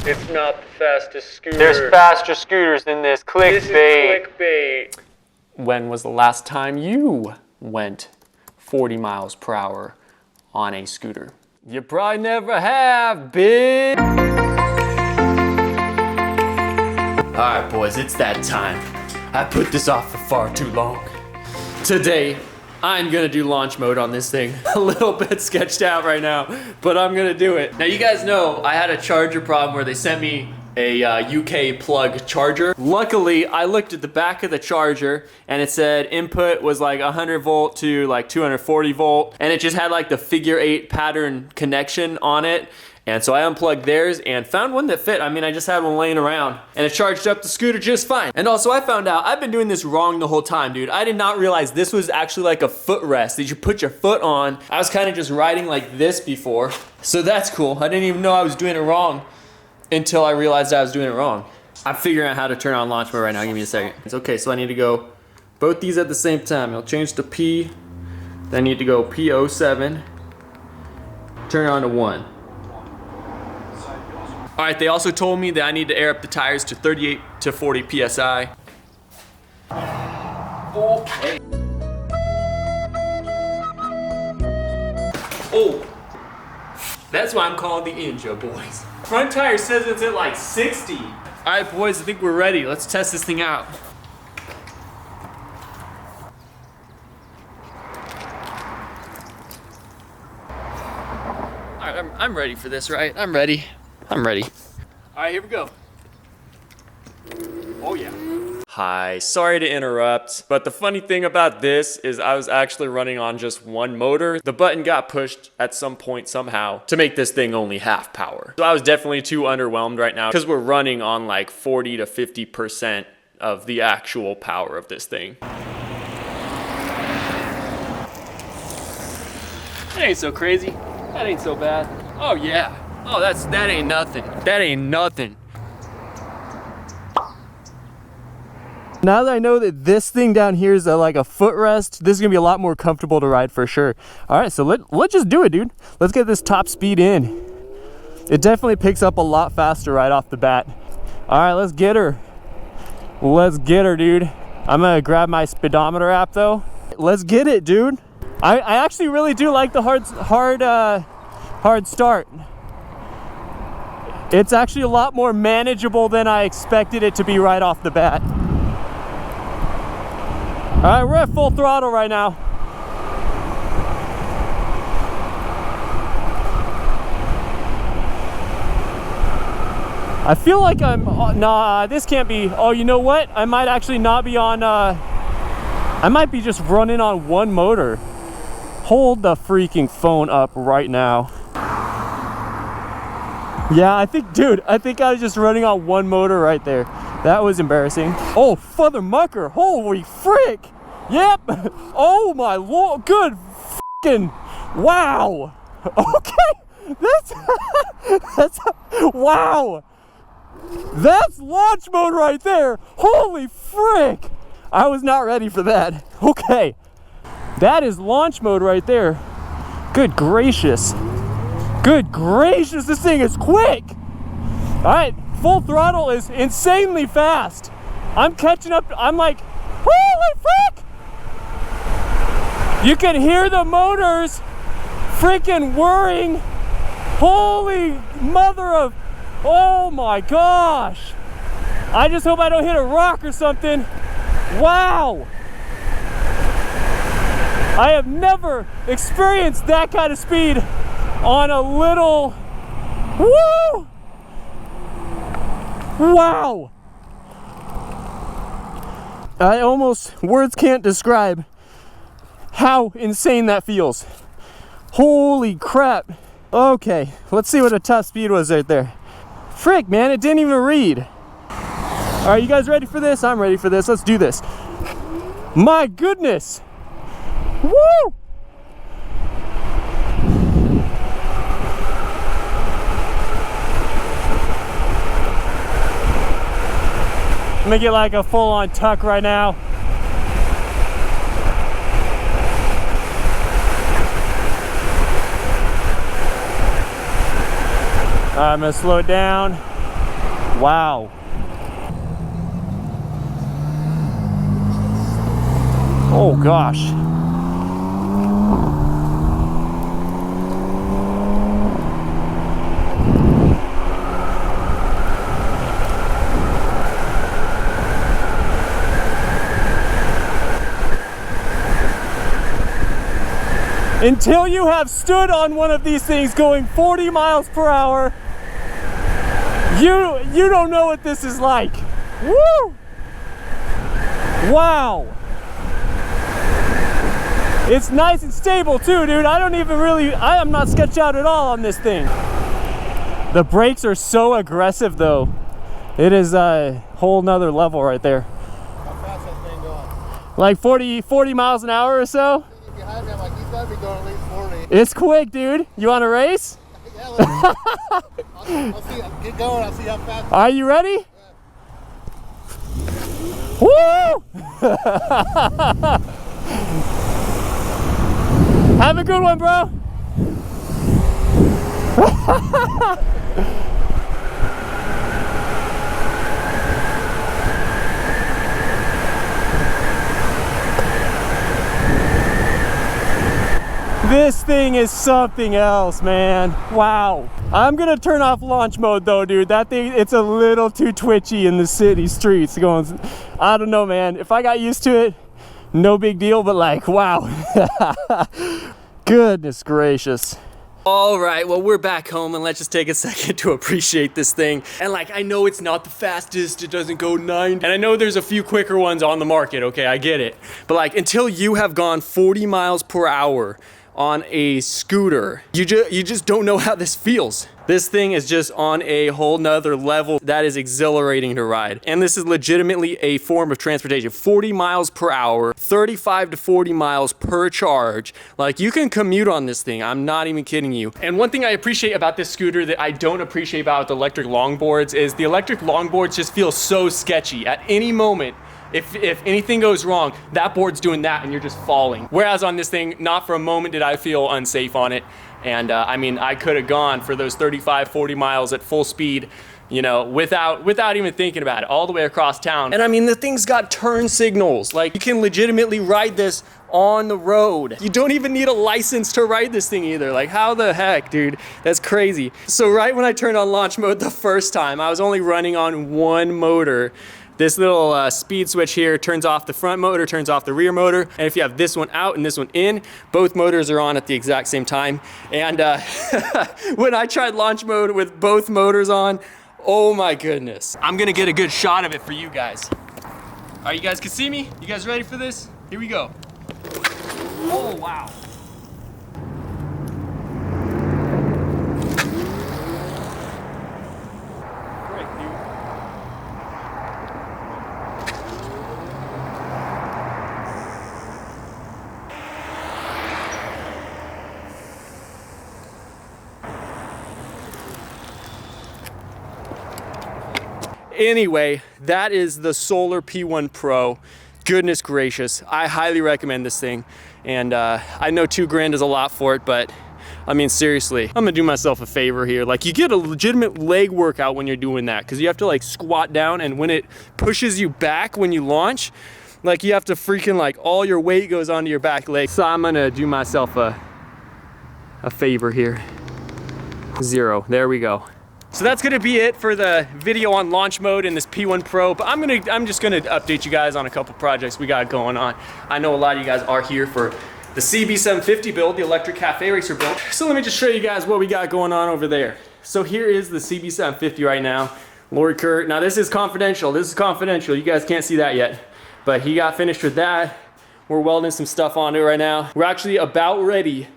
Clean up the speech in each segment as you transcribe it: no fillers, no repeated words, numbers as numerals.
It's not the fastest scooter. There's faster scooters than this. Clickbait. This is clickbait. When was the last time you went 40 miles per hour on a scooter? You probably never have, bitch. All right, boys, it's that time. I put this off for far too long. Today, I'm gonna do launch mode on this thing. A little bit sketched out right now, but I'm gonna do it. Now, you guys know I had a charger problem where they sent me a UK plug charger. Luckily, I looked at the back of the charger and it said input was like 100 volt to like 240 volt, and it just had like the figure 8 pattern connection on it. And so I unplugged theirs and found one that fit. I mean, I just had one laying around and it charged up the scooter just fine. And also I found out I've been doing this wrong the whole time, dude. I did not realize this was actually like a footrest that you put your foot on. I was kind of just riding like this before. So that's cool. I didn't even know I was doing it wrong until I realized I was doing it wrong. I'm figuring out how to turn on launch mode right now. Give me a second. It's okay, so I need to go both these at the same time. I'll change to P, then I need to go P07, turn it on to 1. All right, they also told me that I need to air up the tires to 38 to 40 PSI. Okay. Oh, that's why I'm calling the Inja, boys. Front tire says it's at like 60. All right, boys, I think we're ready. Let's test this thing out. All right, I'm ready for this, right? I'm ready. All right, here we go. Oh yeah. Hi, sorry to interrupt, but the funny thing about this is I was actually running on just one motor. The button got pushed at some point somehow to make this thing only half power. So I was definitely too underwhelmed right now because we're running on like 40 to 50% of the actual power of this thing. That ain't so crazy. That ain't so bad. Oh yeah. Oh, that ain't nothing. That ain't nothing. Now that I know that this thing down here is like a footrest, this is gonna be a lot more comfortable to ride for sure. All right, so let's just do it, dude. Let's get this top speed in. It definitely picks up a lot faster right off the bat. All right, let's get her. Let's get her, dude. I'm gonna grab my speedometer app though. Let's get it, dude. I actually really do like the hard start. It's actually a lot more manageable than I expected it to be right off the bat. All right, we're at full throttle right now. I feel like I'm, nah, this can't be, oh, you know what? I might actually not be on, I might be just running on one motor. Hold the freaking phone up right now. Yeah, I think, dude, I think I was just running on one motor right there. That was embarrassing. Oh, father mucker, holy frick. Yep, oh my lord, good freaking, wow. Okay, that's, wow. That's launch mode right there. Holy frick. I was not ready for that. Okay, that is launch mode right there. Good gracious. Good gracious, this thing is quick. All right, full throttle is insanely fast. I'm catching up, I'm like, holy frick. You can hear the motors freaking whirring. Holy mother of, oh my gosh. I just hope I don't hit a rock or something. Wow. I have never experienced that kind of speed on a little, woo! Wow! I almost, words can't describe how insane that feels. Holy crap. Okay, let's see what a top speed was right there. Frick, man, it didn't even read. All right, you guys ready for this? I'm ready for this. Let's do this. My goodness. Woo! Let me get like a full-on tuck right now. I'm gonna slow it down. Wow. Oh gosh. Until you have stood on one of these things going 40 miles per hour, you don't know what this is like. Woo! Wow. It's nice and stable too, dude. I am not sketched out at all on this thing. The brakes are so aggressive though. It is a whole nother level right there. How fast that thing going? Like 40 miles an hour or so. Behind me, I'm like, he's gotta be going at least 40. It's quick, dude. You want to race? Yeah, I'll see. Get going. I'll see how fast. Are you ready? Yeah. Woo! Have a good one, bro. This thing is something else, man. Wow. I'm gonna turn off launch mode though, dude. That thing, it's a little too twitchy in the city streets. Going, I don't know, man. If I got used to it, no big deal, but like, wow. Goodness gracious. All right, well, we're back home, and let's just take a second to appreciate this thing. And like, I know it's not the fastest, it doesn't go 90. And I know there's a few quicker ones on the market, okay, I get it. But like, until you have gone 40 miles per hour on a scooter, you just don't know how this feels. This thing is just on a whole nother level that is exhilarating to ride. And this is legitimately a form of transportation. 40 miles per hour, 35 to 40 miles per charge. Like, you can commute on this thing. I'm not even kidding you. And one thing I appreciate about this scooter that I don't appreciate about the electric longboards is the electric longboards just feel so sketchy. At any moment, if anything goes wrong, that board's doing that and you're just falling. Whereas on this thing, not for a moment did I feel unsafe on it. And I mean, I could have gone for those 35, 40 miles at full speed, you know, without even thinking about it, all the way across town. And I mean, the thing's got turn signals. Like, you can legitimately ride this on the road. You don't even need a license to ride this thing either. Like, how the heck, dude? That's crazy. So right when I turned on launch mode the first time, I was only running on one motor. This little speed switch here turns off the front motor, turns off the rear motor. And if you have this one out and this one in, both motors are on at the exact same time. And when I tried launch mode with both motors on, oh my goodness. I'm gonna get a good shot of it for you guys. All right, you guys can see me? You guys ready for this? Here we go. Oh, wow. Anyway, that is the Solar P1 Pro. Goodness gracious, I highly recommend this thing. And I know $2,000 is a lot for it, but I mean, seriously, I'm gonna do myself a favor here. Like, you get a legitimate leg workout when you're doing that, because you have to like squat down, and when it pushes you back when you launch, like, you have to freaking, like, all your weight goes onto your back leg. So I'm gonna do myself a favor here. 0, there we go. So that's gonna be it for the video on launch mode in this P1 Pro, but I'm just gonna update you guys on a couple projects we got going on. I know a lot of you guys are here for the CB750 build, the electric cafe racer build. So let me just show you guys what we got going on over there. So here is the CB750 right now. Lord Kurt, now this is confidential, you guys can't see that yet, but he got finished with that. We're welding some stuff onto it right now. We're actually about ready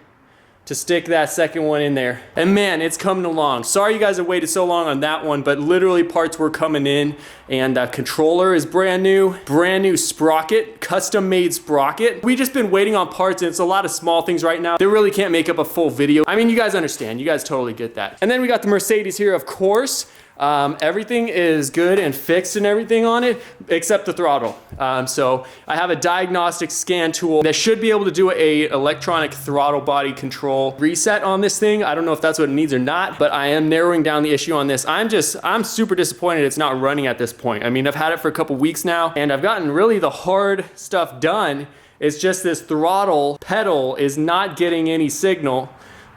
to stick that second one in there. And man, it's coming along. Sorry you guys have waited so long on that one, but literally parts were coming in, and controller is brand new sprocket, custom made sprocket. We've just been waiting on parts, and it's a lot of small things right now. They really can't make up a full video. I mean, you guys understand, you guys totally get that. And then we got the Mercedes here, of course. Everything is good and fixed and everything on it, except the throttle. So I have a diagnostic scan tool that should be able to do a electronic throttle body control reset on this thing. I don't know if that's what it needs or not, but I am narrowing down the issue on this. I'm super disappointed it's not running at this point. I mean, I've had it for a couple weeks now, and I've gotten really the hard stuff done. It's just this throttle pedal is not getting any signal,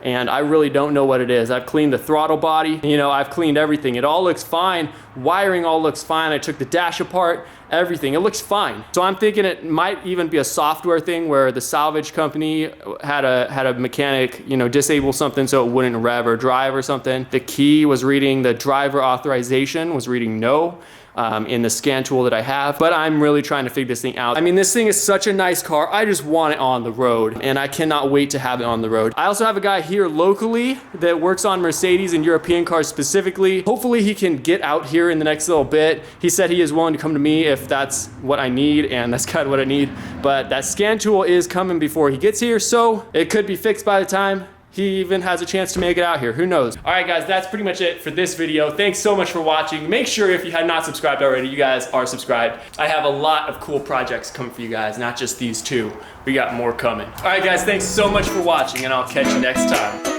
and I really don't know what it is. I've cleaned the throttle body, you know, I've cleaned everything. It all looks fine. Wiring all looks fine. I took the dash apart, everything. It looks fine. So I'm thinking it might even be a software thing where the salvage company had a mechanic, you know, disable something so it wouldn't rev or drive or something. The key was reading the driver authorization, was reading no. In the scan tool that I have, but I'm really trying to figure this thing out. I mean, this thing is such a nice car. I just want it on the road, and I cannot wait to have it on the road. I also have a guy here locally that works on Mercedes and European cars specifically. Hopefully he can get out here in the next little bit. He said he is willing to come to me if that's what I need, and that's kind of what I need. But that scan tool is coming before he gets here, so it could be fixed by the time he even has a chance to make it out here. Who knows? All right, guys, that's pretty much it for this video. Thanks so much for watching. Make sure if you have not subscribed already, you guys are subscribed. I have a lot of cool projects coming for you guys, not just these two. We got more coming. All right, guys, thanks so much for watching, and I'll catch you next time.